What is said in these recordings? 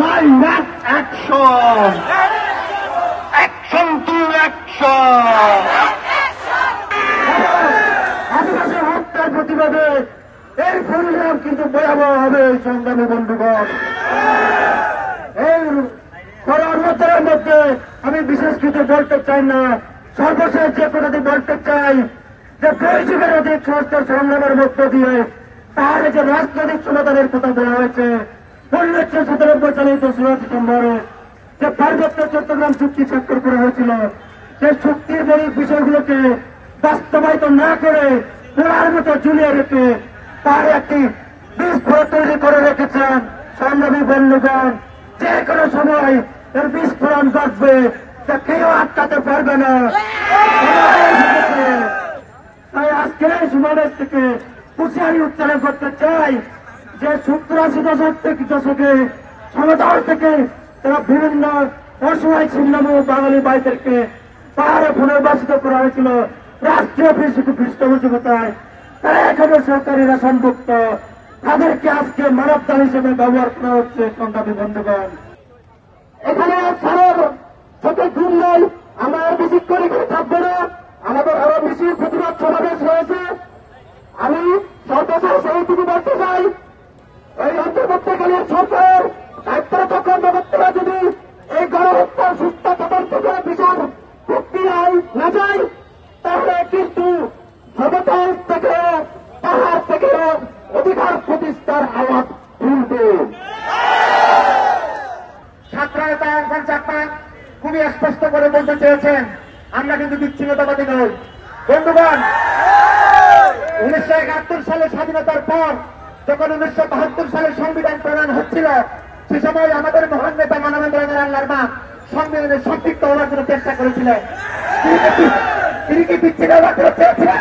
Direct action! Action to action! আদিবাসী হত্যার প্রতিবাদে এই পরিণাম কিন্তু ভয়াবহ হবে সংগ্রামী বন্ধুগণ। এই কর্মচারের মধ্যে আমি বিশেষ কিছু বলতে চাই না, সর্বশেষ যে কথাটি বলতে চাই যে 2 যুগের অধিক সংস্কার সংগ্রামের মধ্য দিয়ে তার যে রাজনৈতিক সমাধানের কথা বলা হয়েছে 1997 সালে 2 ডিসেম্বরে যে পার্বত্য চট্টগ্রাম চুক্তি স্বাক্ষর করা হয়েছিল, সে চুক্তির মৌলিক বিষয়গুলোকে বাস্তবায়িত না করে পোড়ার মতো ঝুলিয়ে রেখে তার একটি বিস্ফোরক তৈরি করে রেখেছেন সংগ্রামী বন্ধুগণ। যে কোনো সময় এর বিস্ফোরণ ঘটবে, তা কেউ আটকাতে পারবে না। তাই আজকের এই সমাবেশ থেকে হুঁশিয়ারি উচ্চারণ করতে চাই যে 87 দশকে সমতল থেকে তারা বিভিন্ন অসহায় ছিন্নম বাঙালি ভাইদেরকে পাহাড়ে পুনর্বাসিত করা হয়েছিল রাষ্ট্রীয় পৃষ্ঠপোষকতায়। তারা এখনো সরকারি রেশনভুক্ত, তাদেরকে আজকে মানবতাল হিসেবে ব্যবহার করা হচ্ছে সংগ্রামী বন্ধুগণ। এখানে ছাড়ার ছোট ঘুম নেই, আমরা বেশি করে থাকবো না, আমাদের আরো বেশি প্রতিবাদ সমাবেশ হয়েছে। আমি সর্বশেষ এইটুকু বলতে চাই, এই অন্তর্বর্তীকালীন সরকার দায়িত্বরত কর্মকর্তারা যদি এই গণহত্যার সুস্থ তদন্ত করে বিচার প্রক্রিয়ায় না যায়, তাহলে কিন্তু সমতল থেকে পাহাড় থেকে অধিকার প্রতিষ্ঠার আওয়াজ তুলবে। ছাত্রনেতা আহ্বান চাকমা খুবই স্পষ্ট করে বলতে চেয়েছেন, আমরা কিন্তু বিচ্ছিন্নতাবাদী নই। বন্ধুগণ, 1971 সালে স্বাধীনতার পর যখন 1972 সালে সংবিধান প্রণয়ন হচ্ছিল, সে সময় আমাদের মহান নেতা মানবেন্দ্র আল্লাহর মা সংবিধানে সম্পৃক্ত হওয়ার জন্য চেষ্টা করেছিলেন। তিনি কি বিচ্ছিন্নতাবাদ চেয়েছিলেন?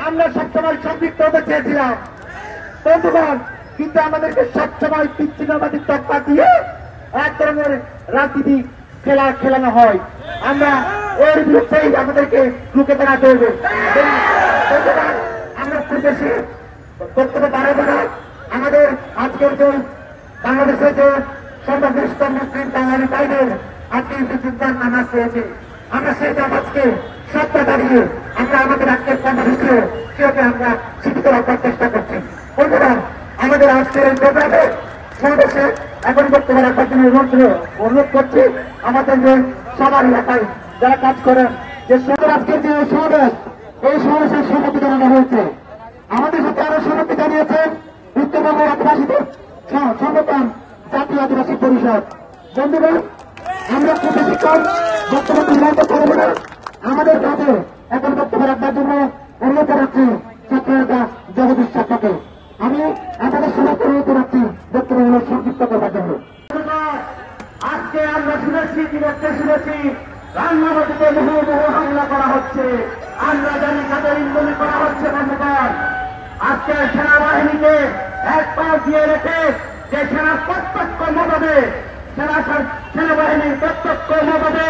আমরা সবসময় সম্পৃক্ত হতে চেয়েছিলাম বন্ধুগণ, কিন্তু আমাদেরকে সবসময় বিচ্ছিন্নতাবাদী তকমা দিয়ে এক ধরনের রাজনীতি খেলানো হয়। আমরা এর বিরুদ্ধেই আমাদেরকে রুখে দাঁড়াতে হবে। আমরা খুব বেশি বক্তব্য বাড়াবো না। আমাদের আজকের যে বাংলাদেশের যে সর্বশ্রেষ্ঠ মুসলিম বাঙালি ভাইদের আজকে যোগদান নামাজ হয়েছে, আমরা সেই নামাজকে সত্তা দাঁড়িয়ে আমরা আমাদের আজকের কর্মসূচি সেটাকে আমরা শিক্ষিত রাখার চেষ্টা করছি। বন্ধুরা, আমাদের আজকের এই প্রোগ্রামে সমাবেশে এখন বক্তব্য রাখার জন্য অনুরোধ করছি আমাদের যে সবার এলাকায় যারা কাজ করেন, যে আজকের যে সমাবেশ, এই সমাবেশের সম্মতি জানানো হয়েছে। আমাদের সাথে আরো সম্মতি জানিয়েছেন উত্তরবঙ্গ আদিবাসীদের সংগঠন জাতীয় আদিবাসী পরিষদ। বন্ধুগণ, আমরা খুব বেশিক্ষণ বক্তব্য বিলম্ব করবো না। আমাদের কাছে এখন বক্তব্য রাখবার জন্য অনুরোধ রাখছি ছাত্রনেতা জগদীশ ছাত্রকে। আমি আমাদের সবাইকে অনুরোধ রাখছি বক্তব্যগুলো সংক্ষিপ্ত করবার জন্য। আজকে আমরা শুনেছি, বিরক্তে শুনেছি রান্নাবাড়িতে বহু হামলা করা হচ্ছে। আমরা জানি তাদের ইন্ধনি করা হচ্ছে। বন্ধুগণ, আজকে সেনাবাহিনীকে এক পা দিয়ে রেখে যে সেনার প্রত্যক্ষ মদদে সেনাবাহিনীর প্রত্যক্ষ মদদে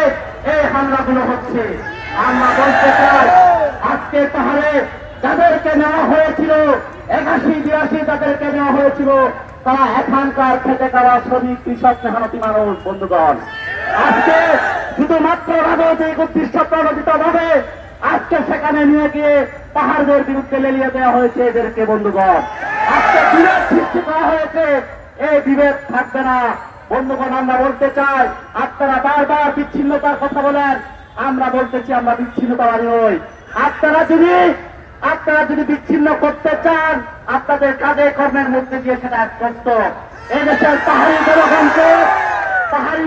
এই হামলাগুলো হচ্ছে। আমরা বলতে চাই, আজকে তাহলে যাদেরকে নেওয়া হয়েছিল 81-82 যাদেরকে নেওয়া হয়েছিল, তারা এখানকার খেটে খাওয়া শ্রমিক, কৃষক, মেহনতি মানুষ। বন্ধুগণ, আজকে শুধুমাত্র রাজনৈতিক উদ্দেশ্য প্রণোদিত ভাবে আজকে সেখানে নিয়ে গিয়ে পাহাড়দের বিরুদ্ধে লেলিয়ে দেওয়া হয়েছে এদেরকে। বন্ধুগণ, আজকে বিভেদ সৃষ্টি করা হয়েছে, এই বিভেদ থাকবে না। বন্ধুগণ, আমরা বলতে চাই, আপনারা বারবার বিচ্ছিন্নতার কথা বলেন, আমরা বলতেছি আমরা বিচ্ছিন্নতাবাদী নই। আপনারা যদি বিচ্ছিন্ন করতে চান, আপনাদের কাজে কর্মের মধ্যে দিয়ে সেটা স্পষ্ট। এই দেশের পাহাড়ি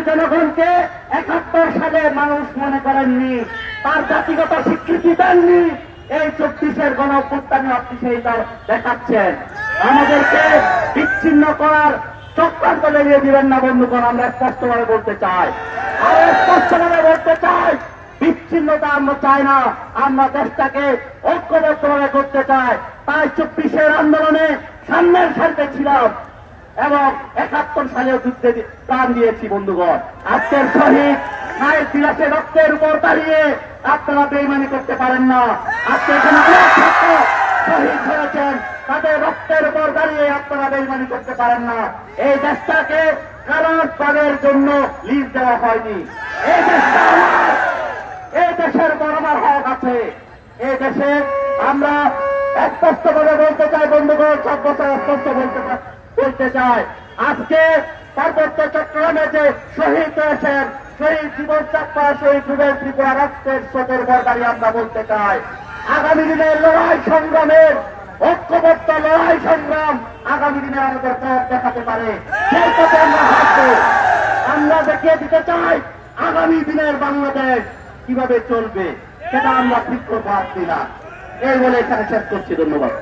জনগণকে 71 সালে মানুষ মনে করেননি, তার জাতিগত স্বীকৃতি দেননি। এই 24-এর গণঅভ্যুত্থানে আপনি সেইটা দেখাচ্ছেন। আমাদেরকে বিচ্ছিন্ন করার চক্রান্ত লেগে দিবেন না। বন্ধুগণ, আমরা স্পষ্টভাবে বলতে চাই, বিচ্ছিন্নতা আমরা চাই না, আমরা দেশটাকে ঐক্যবদ্ধভাবে করতে চাই। তাই 24-এর আন্দোলনে সামনের সারিতে ছিলাম এবং 71 সালেও যুদ্ধে প্রাণ দিয়েছি। বন্ধুগণ, আজকের শহীদ মায়ের বিলাসে রক্তের উপর দাঁড়িয়ে আপনারা বেইমানি করতে পারেন না। আজকে এখানে শহীদ হয়েছেন তাদের রক্তের উপর দাঁড়িয়ে আপনারা বেইমানি করতে পারেন না। এই দেশটাকে কারাগারের জন্য লিজ দেওয়া হয়নি। এই দেশটা আমার, এই দেশের উপর আমার হক আছে। এই দেশে আমরা স্পষ্ট করে বলতে চাই বন্ধুগণ, সব বছর স্পষ্ট বলতে চাই, আজকে পার্বত্য চট্টগ্রামে যে শহীদ হয়েছেন, শহীদ জীবন চাপ্পা, শহীদ যুগের ত্রিপুরা রক্তের স্রোতের উপর দাঁড়িয়ে আমরা বলতে চাই, আগামী দিনের লড়াই সংগ্রামের ঐক্যবদ্ধ লড়াই সংগ্রাম আগামী দিনে আমাদের পথ দেখাতে পারে। সেই পথে আমরা হাঁটবো। আমরা দেখিয়ে দিতে চাই আগামী দিনের বাংলাদেশ কিভাবে চলবে, সেটা আমরা ঠিক করতে পারছি না। এই বলে এখানে শেষ করছি। ধন্যবাদ।